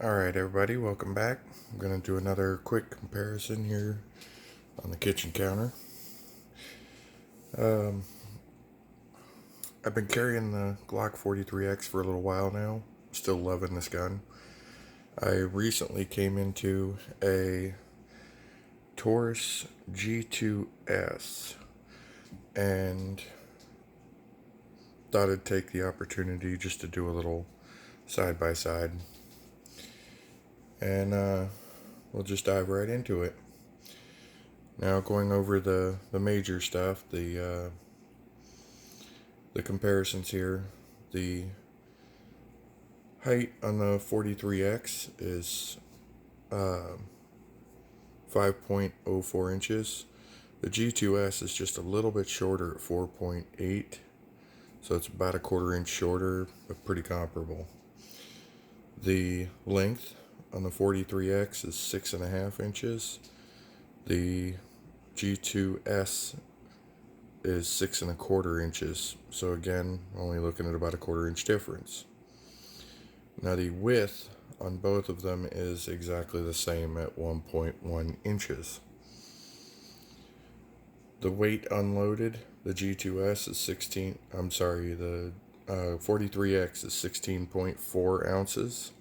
Alright everybody, welcome back. I'm going to do another quick comparison here on the kitchen counter. I've been carrying the Glock 43X for a little while now. Still loving this gun. I recently came into a Taurus G2S and thought I'd take the opportunity just to do a little side by side. And we'll just dive right into it. Now going over the major stuff, the comparisons here. The height on the 43X is 5.04 inches. The G2S is just a little bit shorter at 4.8, so it's about a quarter inch shorter, but pretty comparable. The length on the 43X is 6.5 inches. The G2S is 6.25 inches. So again, only looking at about a quarter inch difference. Now the width on both of them is exactly the same at 1.1 inches. The weight unloaded, the G2S is the 43X is 16.4 ounces.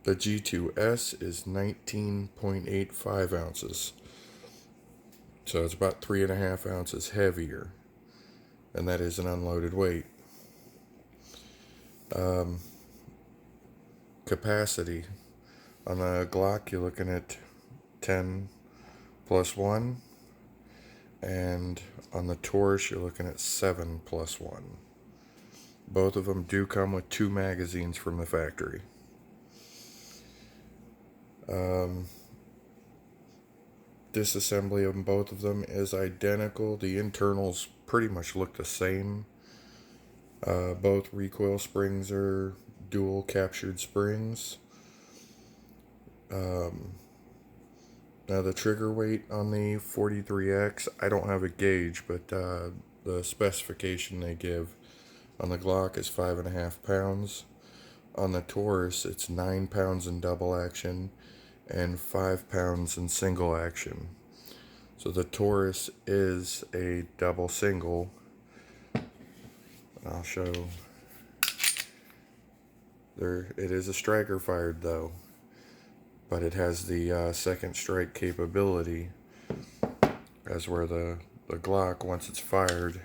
The G2S is 19.85 ounces. So it's about 3.5 ounces heavier. And that is an unloaded weight. Capacity. On the Glock, you're looking at 10 plus 1. And on the Taurus, you're looking at 7 plus 1. Both of them do come with 2 magazines from the factory. Disassembly of both of them is identical. The internals pretty much look the same. Both recoil springs are dual captured springs. Now the trigger weight on the 43X, I don't have a gauge, but the specification they give on the Glock is 5.5 pounds. On the Taurus, it's 9 pounds in double action and 5 pounds in single action. So the Taurus is a double single. I'll show. It is a striker fired though, but it has the second strike capability, as where the Glock, once it's fired,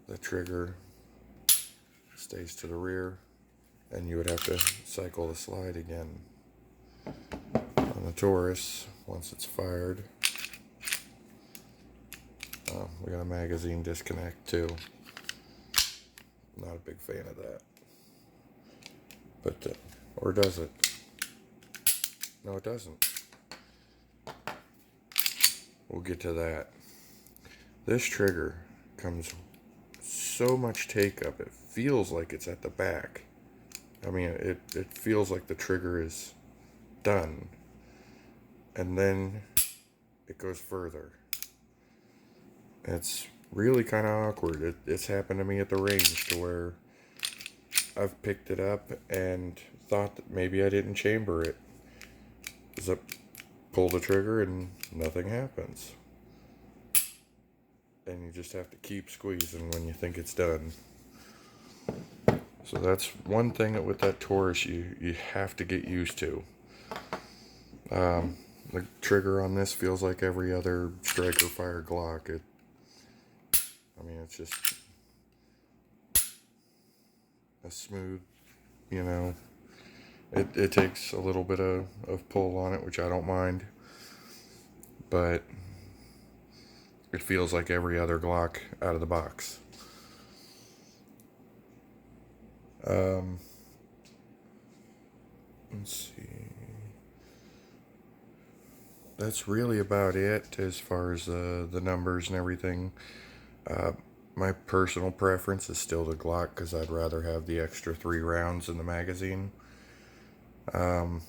the trigger stays to the rear, and you would have to cycle the slide again. On the Taurus, once it's fired, we got a magazine disconnect too. Not a big fan of that. But, or does it? No, it doesn't. We'll get to that. This trigger comes so much take up, it feels like it's at the back. I mean, it feels like the trigger is done. And then it goes further. It's really kind of awkward. It's happened to me at the range to where I've picked it up and thought that maybe I didn't chamber it. I pull the trigger and nothing happens. And you just have to keep squeezing when you think it's done. So that's one thing with that Taurus you have to get used to. The trigger on this feels like every other striker fire Glock. It's just a smooth, it takes a little bit of pull on it, which I don't mind, but it feels like every other Glock out of the box. Let's see. That's really about it as far as the numbers and everything. My personal preference is still the Glock because I'd rather have the extra 3 rounds in the magazine. I've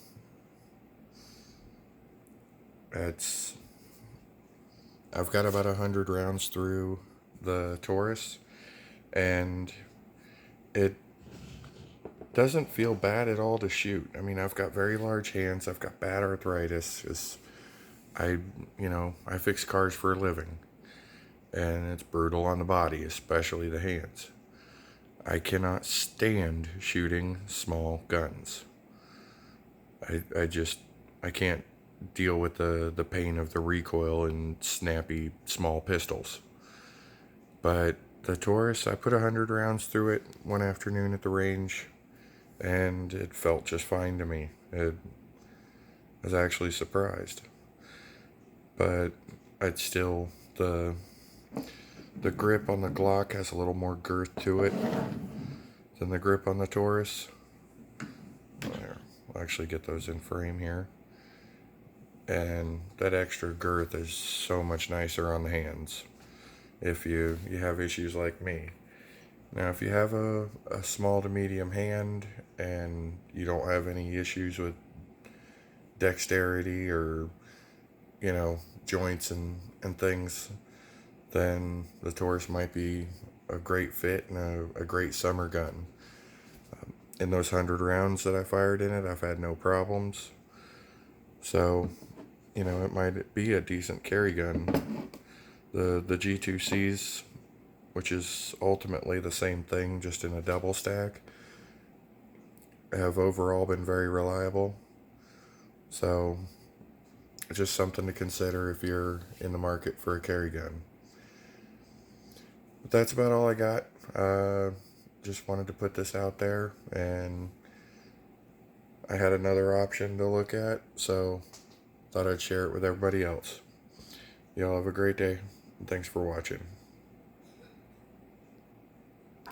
got about 100 rounds through the Taurus, and it doesn't feel bad at all to shoot. I mean, I've got very large hands. I've got bad arthritis. I fix cars for a living, and it's brutal on the body, especially the hands. I cannot stand shooting small guns. I can't deal with the pain of the recoil and snappy small pistols. But the Taurus, I put 100 rounds through it one afternoon at the range, and it felt just fine to me. I was actually surprised. But I'd still, the grip on the Glock has a little more girth to it than the grip on the Taurus. There, I'll actually get those in frame here. And that extra girth is so much nicer on the hands if you have issues like me. Now, if you have a small to medium hand and you don't have any issues with dexterity or, joints and things, then the Taurus might be a great fit and a great summer gun. In those 100 rounds that I fired in it, I've had no problems. So, it might be a decent carry gun. The G2Cs, which is ultimately the same thing, just in a double stack, have overall been very reliable. So, it's just something to consider if you're in the market for a carry gun. But that's about all I got. Just wanted to put this out there, and I had another option to look at, so thought I'd share it with everybody else. Y'all have a great day, and thanks for watching.